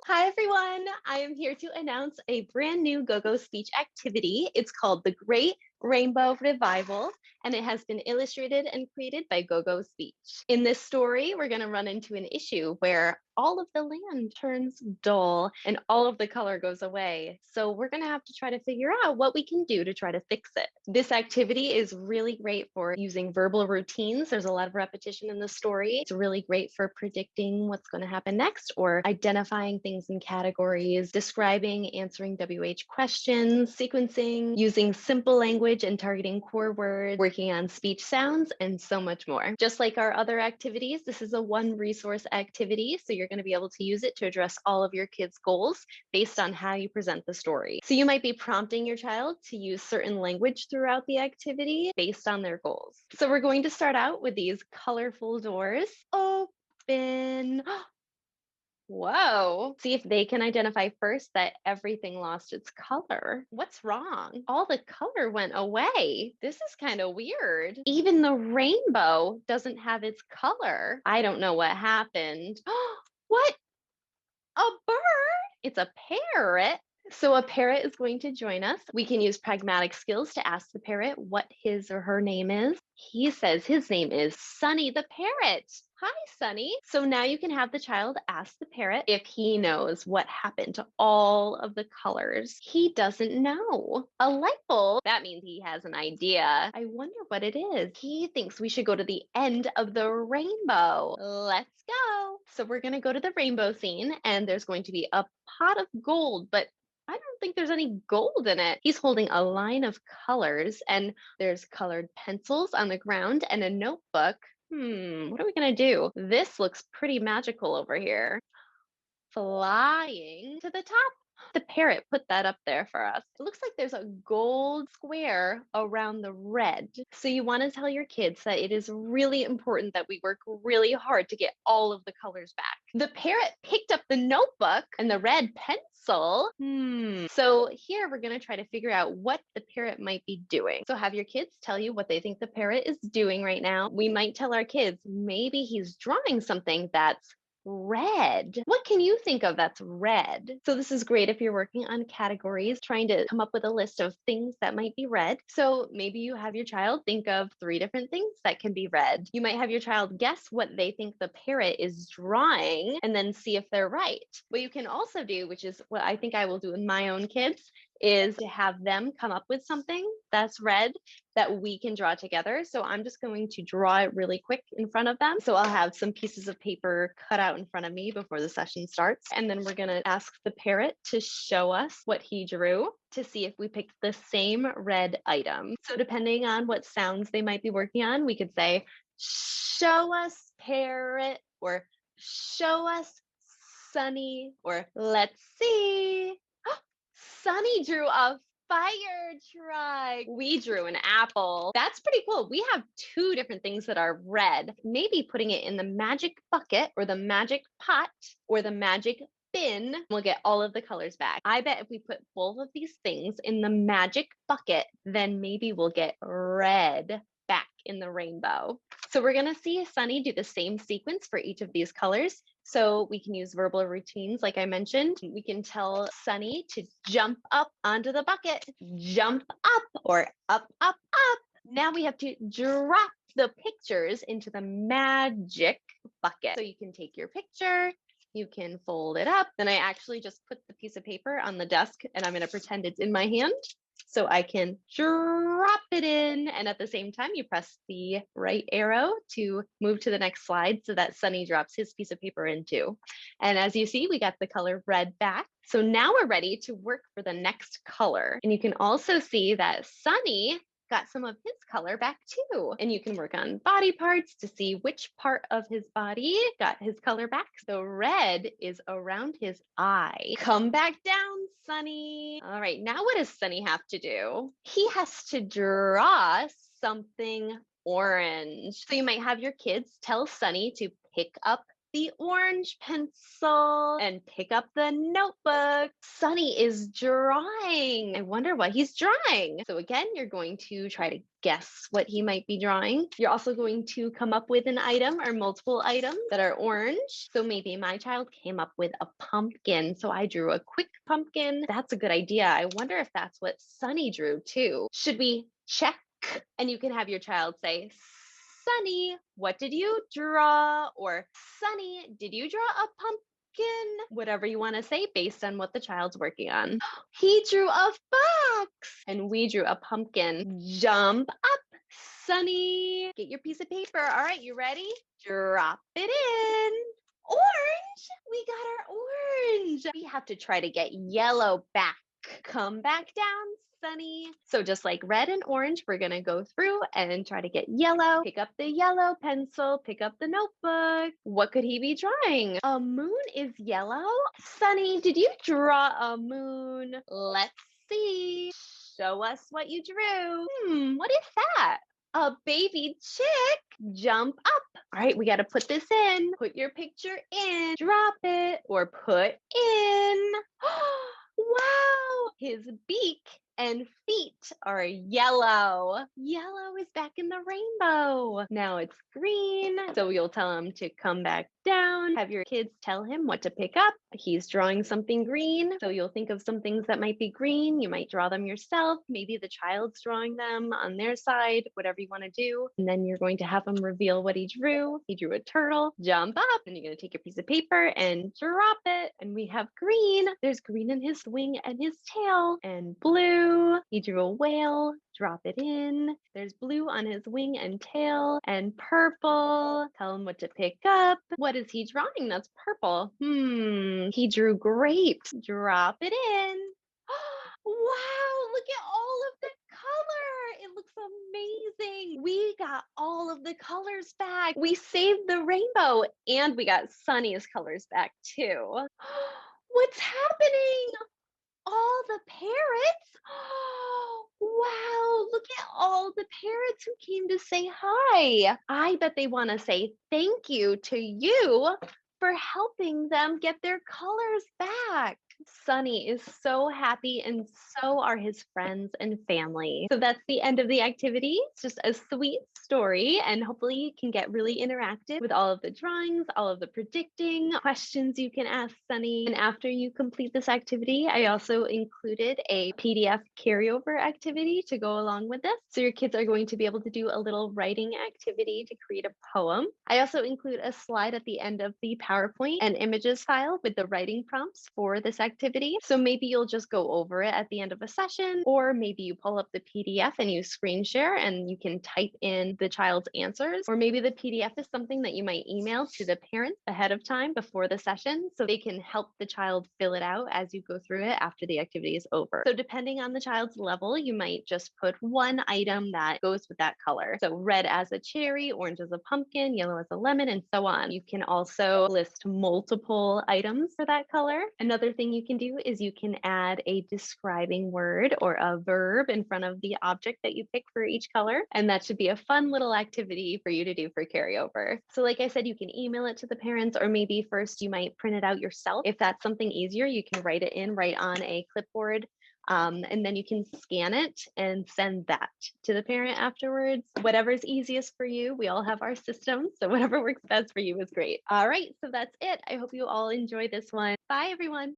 Hi, everyone. I am here to announce a brand new Go-Go Speech activity. It's called the Great Rainbow Revival, and it has been illustrated and created by Go-Go Speech. In this story, we're going to run into an issue where all of the land turns dull and all of the color goes away. So we're going to have to try to figure out what we can do to try to fix it. This activity is really great for using verbal routines. There's a lot of repetition in the story. It's really great for predicting what's going to happen next or identifying things in categories, describing, answering WH questions, sequencing, using simple language and targeting core words, working on speech sounds, and so much more. Just like our other activities, this is a one resource activity, so you're going to be able to use it to address all of your kids' goals based on how you present the story. So you might be prompting your child to use certain language throughout the activity based on their goals. So we're going to start out with these colorful doors. Open. Whoa. See if they can identify first that everything lost its color. What's wrong? All the color went away. This is kind of weird. Even the rainbow doesn't have its color. I don't know what happened. What? A bird? It's a parrot. So a parrot is going to join us. We can use pragmatic skills to ask the parrot what his or her name is. He says his name is Sunny the parrot. Hi, Sunny. So now you can have the child ask the parrot if he knows what happened to all of the colors. He doesn't know. A light bulb? That means he has an idea. I wonder what it is. He thinks we should go to the end of the rainbow. Let's go. So we're going to go to the rainbow scene, and there's going to be a pot of gold, but I don't think there's any gold in it. He's holding a line of colors, and there's colored pencils on the ground and a notebook. What are we gonna do? This looks pretty magical over here. Flying to the top. The parrot put that up there for us. It looks like there's a gold square around the red. So you want to tell your kids that it is really important that we work really hard to get all of the colors back. The parrot picked up the notebook and the red pencil. So here we're going to try to figure out what the parrot might be doing. So have your kids tell you what they think the parrot is doing right now. We might tell our kids maybe he's drawing something that's red. What can you think of that's red? So this is great if you're working on categories, trying to come up with a list of things that might be red. So maybe you have your child think of 3 different things that can be red. You might have your child guess what they think the parrot is drawing and then see if they're right. What you can also do, which is what I think I will do with my own kids, is to have them come up with something that's red that we can draw together. So I'm just going to draw it really quick in front of them. So I'll have some pieces of paper cut out in front of me before the session starts. And then we're going to ask the parrot to show us what he drew to see if we picked the same red item. So depending on what sounds they might be working on, we could say, show us parrot, or show us Sunny, or let's see. Sunny drew a fire truck. We drew an apple. That's pretty cool. We have 2 different things that are red. Maybe putting it in the magic bucket or the magic pot or the magic bin, we'll get all of the colors back. I bet if we put both of these things in the magic bucket, then maybe we'll get red back in the rainbow. So we're going to see Sunny do the same sequence for each of these colors. So we can use verbal routines, like I mentioned. We can tell Sunny to jump up onto the bucket, jump up, or up, up, up. Now we have to drop the pictures into the magic bucket. So you can take your picture, you can fold it up. Then I actually just put the piece of paper on the desk, and I'm going to pretend it's in my hand, so I can drop it in. And at the same time, you press the right arrow to move to the next slide so that Sunny drops his piece of paper in too. And as you see, we got the color red back. So now we're ready to work for the next color. And you can also see that Sunny got some of his color back too. And you can work on body parts to see which part of his body got his color back. So red is around his eye. Come back down, Sunny. All right, now what does Sunny have to do? He has to draw something orange. So you might have your kids tell Sunny to pick up the orange pencil and pick up the notebook. Sunny is drawing. I wonder what he's drawing. So again, you're going to try to guess what he might be drawing. You're also going to come up with an item or multiple items that are orange. So maybe my child came up with a pumpkin. So I drew a quick pumpkin. That's a good idea. I wonder if that's what Sunny drew too. Should we check? And you can have your child say, Sunny, what did you draw? Or Sunny, did you draw a pumpkin? Whatever you want to say based on what the child's working on. He drew a fox and we drew a pumpkin. Jump up, Sunny. Get your piece of paper. All right, you ready? Drop it in. Orange. We got our orange. We have to try to get yellow back. Come back down, Sunny. So just like red and orange, we're going to go through and try to get yellow. Pick up the yellow pencil, pick up the notebook. What could he be drawing? A moon is yellow. Sunny, did you draw a moon? Let's see. Show us what you drew. What is that? A baby chick. Jump up. All right, we got to put this in. Put your picture in. Drop it or put in. Wow, his beak and feet are yellow. Yellow is back in the rainbow. Now it's green. So you'll tell him to come back down. Have your kids tell him what to pick up. He's drawing something green. So you'll think of some things that might be green. You might draw them yourself. Maybe the child's drawing them on their side, whatever you want to do. And then you're going to have him reveal what he drew. He drew a turtle. Jump up. And you're going to take your piece of paper and drop it. And we have green. There's green in his wing and his tail. And blue. He drew a whale. Drop it in. There's blue on his wing and tail. And purple. Tell him what to pick up. What is he drawing that's purple? He drew grapes. Drop it in. Wow, look at all of the color. It looks amazing. We got all of the colors back. We saved the rainbow and we got Sunny's colors back too. What's happening? All the parrots? Wow, look at all the parrots who came to say hi. I bet they want to say thank you to you for helping them get their colors back. Sunny is so happy and so are his friends and family. So that's the end of the activity. It's just a sweet story and hopefully you can get really interactive with all of the drawings, all of the predicting questions you can ask Sunny. And after you complete this activity, I also included a PDF carryover activity to go along with this. So your kids are going to be able to do a little writing activity to create a poem. I also include a slide at the end of the PowerPoint and images file with the writing prompts for this activity. So maybe you'll just go over it at the end of a session, or maybe you pull up the PDF and you screen share and you can type in the child's answers, or maybe the PDF is something that you might email to the parents ahead of time before the session so they can help the child fill it out as you go through it after the activity is over. So depending on the child's level, you might just put one item that goes with that color. So red as a cherry, orange as a pumpkin, yellow as a lemon, and so on. You can also list multiple items for that color. Another thing you can do is you can add a describing word or a verb in front of the object that you pick for each color. And that should be a fun little activity for you to do for carryover. So like I said, you can email it to the parents, or maybe first you might print it out yourself. If that's something easier, you can write it in right on a clipboard. And then you can scan it and send that to the parent afterwards. Whatever's easiest for you. We all have our systems, so whatever works best for you is great. All right, so that's it. I hope you all enjoy this one. Bye, everyone.